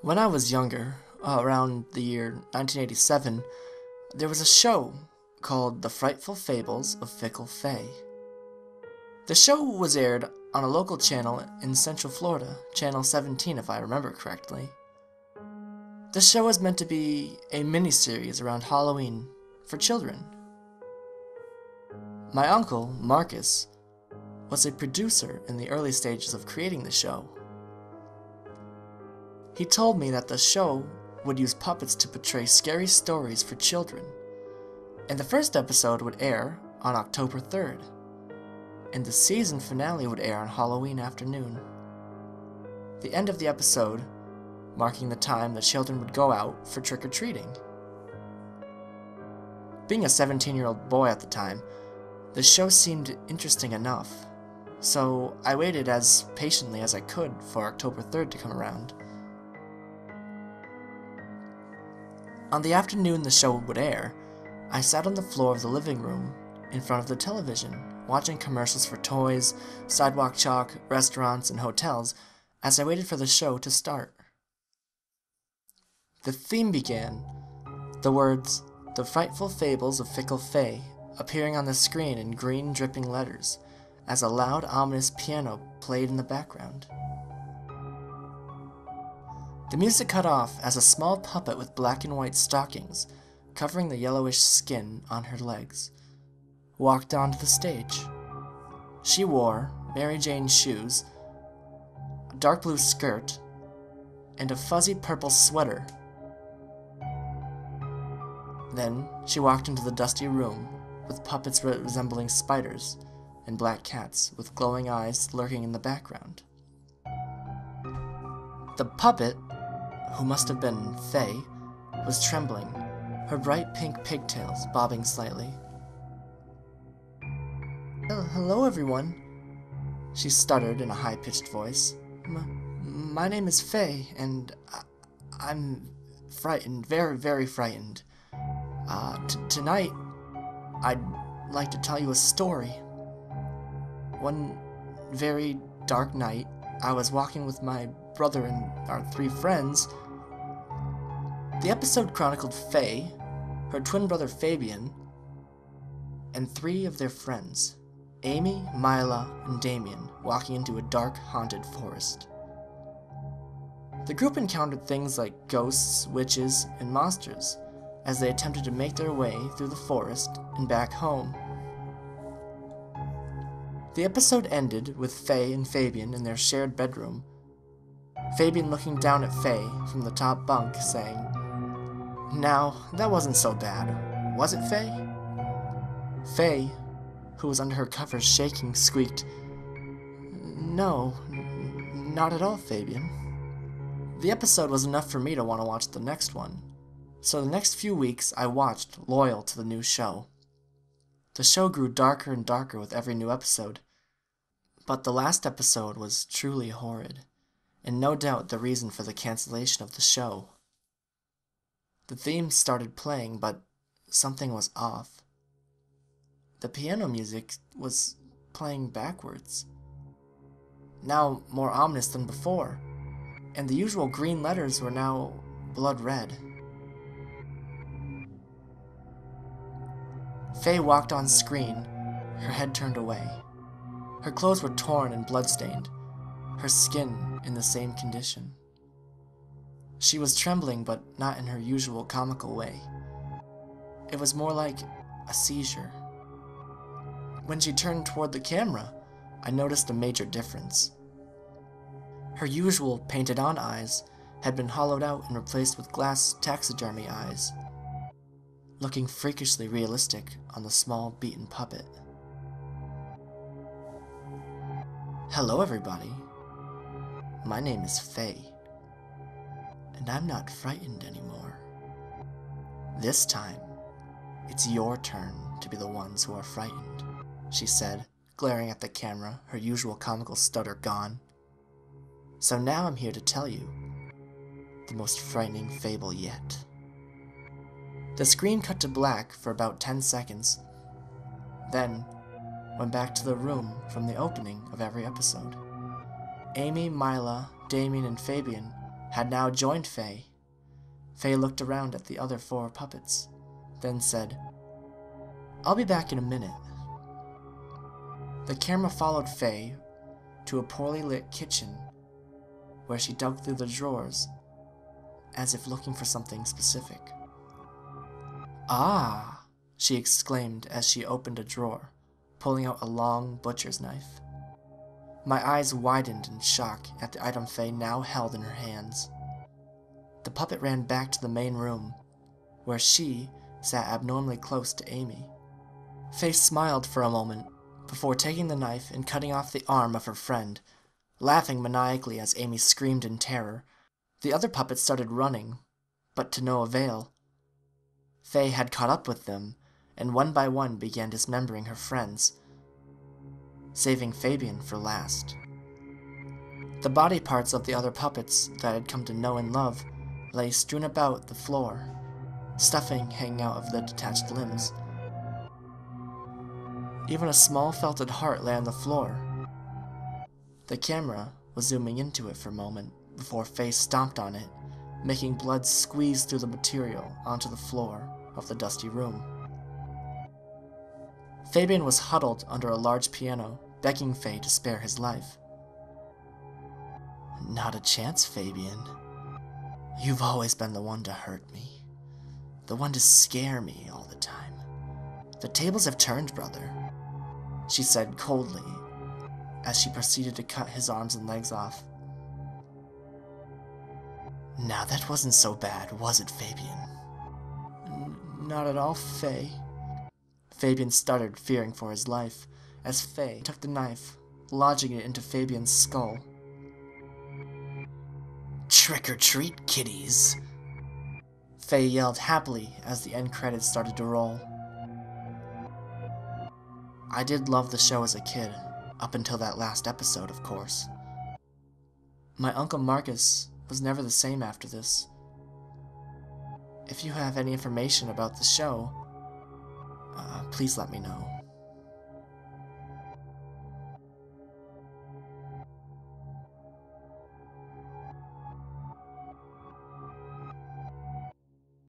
When I was younger, around the year 1987, there was a show called The Frightful Fables of Fickle Faye. The show was aired on a local channel in Central Florida, Channel 17 if I remember correctly. The show was meant to be a miniseries around Halloween for children. My uncle, Marcus, was a producer in the early stages of creating the show. He told me that the show would use puppets to portray scary stories for children, and the first episode would air on October 3rd, and the season finale would air on Halloween afternoon. The end of the episode marking the time the children would go out for trick-or-treating. Being a 17-year-old boy at the time, the show seemed interesting enough, so I waited as patiently as I could for October 3rd to come around. On the afternoon the show would air, I sat on the floor of the living room in front of the television, watching commercials for toys, sidewalk chalk, restaurants, and hotels as I waited for the show to start. The theme began, the words, "The Frightful Fables of Fickle Faye," appearing on the screen in green dripping letters, as a loud, ominous piano played in the background. The music cut off as a small puppet with black and white stockings, covering the yellowish skin on her legs, walked onto the stage. She wore Mary Jane's shoes, a dark blue skirt, and a fuzzy purple sweater. Then she walked into the dusty room with puppets resembling spiders and black cats with glowing eyes lurking in the background. The puppet, who must have been Faye, was trembling, her bright pink pigtails bobbing slightly. "Hello, everyone," she stuttered in a high-pitched voice. My name is Faye, and I'm frightened, very, very frightened. Tonight, I'd like to tell you a story. One very dark night, I was walking with my brother and our 3 friends. The episode chronicled Faye, her twin brother Fabian, and 3 of their friends, Amy, Mila, and Damien, walking into a dark, haunted forest. The group encountered things like ghosts, witches, and monsters as they attempted to make their way through the forest and back home. The episode ended with Faye and Fabian in their shared bedroom, Fabian looking down at Faye from the top bunk, saying, "Now, that wasn't so bad, was it, Faye?" Faye, who was under her covers shaking, squeaked, "No, not at all, Fabian." The episode was enough for me to want to watch the next one, so the next few weeks I watched, loyal to the new show. The show grew darker and darker with every new episode, but the last episode was truly horrid, and no doubt the reason for the cancellation of the show. The theme started playing, but something was off. The piano music was playing backwards, now more ominous than before, and the usual green letters were now blood red. Faye walked on screen, her head turned away. Her clothes were torn and bloodstained, her skin in the same condition. She was trembling, but not in her usual comical way. It was more like a seizure. When she turned toward the camera, I noticed a major difference. Her usual painted-on eyes had been hollowed out and replaced with glass taxidermy eyes, looking freakishly realistic on the small, beaten puppet. "Hello, everybody. My name is Faye, and I'm not frightened anymore. This time, it's your turn to be the ones who are frightened," she said, glaring at the camera, her usual comical stutter gone. "So now I'm here to tell you the most frightening fable yet." The screen cut to black for about 10 seconds, then went back to the room from the opening of every episode. Amy, Mila, Damien, and Fabian had now joined Faye. Faye looked around at the other 4 puppets, then said, "I'll be back in a minute." The camera followed Faye to a poorly lit kitchen where she dug through the drawers as if looking for something specific. "Ah!" she exclaimed as she opened a drawer, pulling out a long butcher's knife. My eyes widened in shock at the item Faye now held in her hands. The puppet ran back to the main room, where she sat abnormally close to Amy. Faye smiled for a moment before taking the knife and cutting off the arm of her friend, laughing maniacally as Amy screamed in terror. The other puppets started running, but to no avail. Faye had caught up with them, and one by one began dismembering her friends, saving Fabian for last. The body parts of the other puppets that I had come to know and love lay strewn about the floor, stuffing hanging out of the detached limbs. Even a small felted heart lay on the floor. The camera was zooming into it for a moment before Faye stomped on it, making blood squeeze through the material onto the floor of the dusty room. Fabian was huddled under a large piano, begging Faye to spare his life. "Not a chance, Fabian. You've always been the one to hurt me, the one to scare me all the time. The tables have turned, brother," she said coldly as she proceeded to cut his arms and legs off. "Now that wasn't so bad, was it, Fabian?" "Not at all, Faye." Fabian stuttered, fearing for his life, as Faye took the knife, lodging it into Fabian's skull. "Trick or treat, kiddies!" Faye yelled happily as the end credits started to roll. I did love the show as a kid, up until that last episode, of course. My Uncle Marcus was never the same after this. If you have any information about the show, please let me know.